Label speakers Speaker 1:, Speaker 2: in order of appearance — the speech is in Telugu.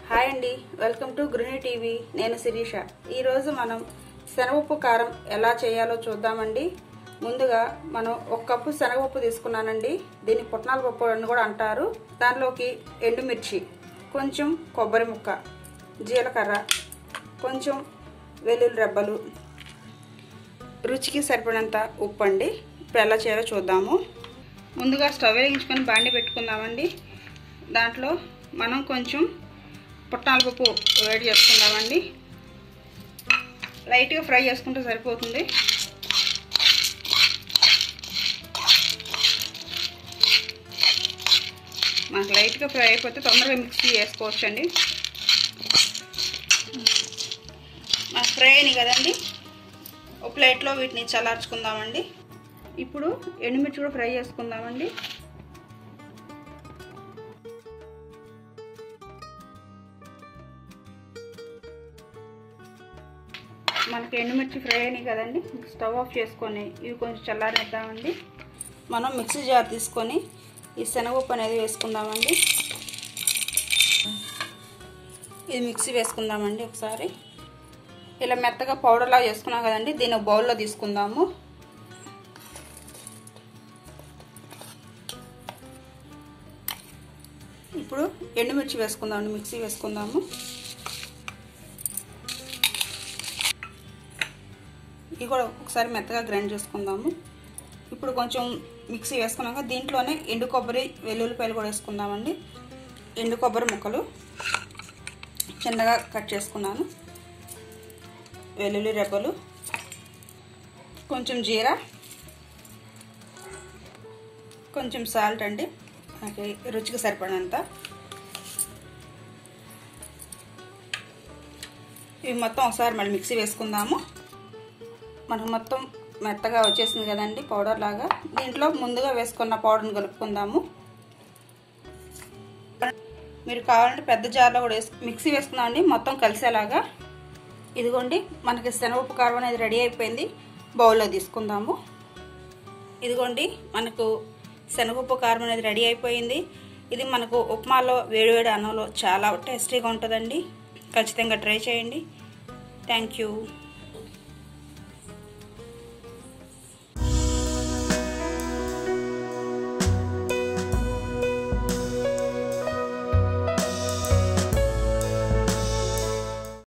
Speaker 1: హాయ్ అండి, వెల్కమ్ టు గృహిణి టీవీ. నేను శిరీష. ఈరోజు మనం శనగపప్పు కారం ఎలా చేయాలో చూద్దామండి. ముందుగా మనం 1 కప్పు శనగపప్పు తీసుకున్నానండి. దీన్ని పుట్నాల పప్పు అని కూడా అంటారు. దానిలోకి ఎండుమిర్చి, కొంచెం కొబ్బరి ముక్క, జీలకర్ర, కొంచెం వెల్లుల్లి రెబ్బలు, రుచికి సరిపడినంత ఉప్పు అండి. ఇప్పుడు ఎలా చేయాలో చూద్దాము. ముందుగా స్టవ్ వెలిగించుకొని బాండి పెట్టుకుందామండి. దాంట్లో మనం కొంచెం పుట్నాల పప్పు వేడి చేసుకుందామండి. లైట్గా ఫ్రై చేసుకుంటే సరిపోతుంది. మనకు లైట్గా ఫ్రై అయిపోతే తొందరగా మిక్సీ చేసుకోవచ్చండి. మనకు ఫ్రై అయినాయి కదండి, ఒక ప్లేట్లో వీటిని చల్లార్చుకుందామండి. ఇప్పుడు ఎండుమిర్చి కూడా ఫ్రై చేసుకుందామండి. మనకి ఎండుమిర్చి ఫ్రై అయినాయి కదండి, స్టవ్ ఆఫ్ చేసుకొని ఇవి కొంచెం చల్లారేద్దామండి. మనం మిక్సీ జార్ తీసుకొని ఈ శనగపప్పు అనేది వేసుకుందామండి. ఇది మిక్సీ వేసుకుందామండి ఒకసారి. ఇలా మెత్తగా పౌడర్లా చేసుకున్నాం కదండి, దీన్ని బౌల్లో తీసుకుందాము. ఇప్పుడు ఎండుమిర్చి వేసుకుందామండి, మిక్సీ వేసుకుందాము. ఇవి కూడా ఒకసారి మెత్తగా గ్రైండ్ చేసుకుందాము. ఇప్పుడు కొంచెం మిక్సీ వేసుకున్నాక దీంట్లోనే ఎండు కొబ్బరి, వెల్లుల్లిపాయలు కూడా వేసుకుందామండి. ఎండు కొబ్బరి ముక్కలు చిన్నగా కట్ చేసుకున్నాను, వెల్లుల్లి రెబ్బలు, కొంచెం జీరా, కొంచెం సాల్ట్ అండి, మనకి రుచికి సరిపడినంత. ఇవి మొత్తం ఒకసారి మళ్ళీ మిక్సీ వేసుకుందాము. మనకు మొత్తం మెత్తగా వచ్చేసింది కదండి పౌడర్ లాగా. దీంట్లో ముందుగా వేసుకున్న పౌడర్ని కలుపుకుందాము. మీరు కావాలంటే పెద్ద జార్లో కూడా మిక్సీ వేసుకుందామండి, మొత్తం కలిసేలాగా. ఇదిగోండి, మనకి శనగపప్పు కారం అనేది రెడీ అయిపోయింది. బౌల్లో తీసుకుందాము. ఇదిగోండి, మనకు శనగపప్పు కారం అనేది రెడీ అయిపోయింది. ఇది మనకు ఉప్మాలో, వేడివేడి అన్నంలో చాలా టేస్టీగా ఉంటుందండి. ఖచ్చితంగా ట్రై చేయండి. Thank you.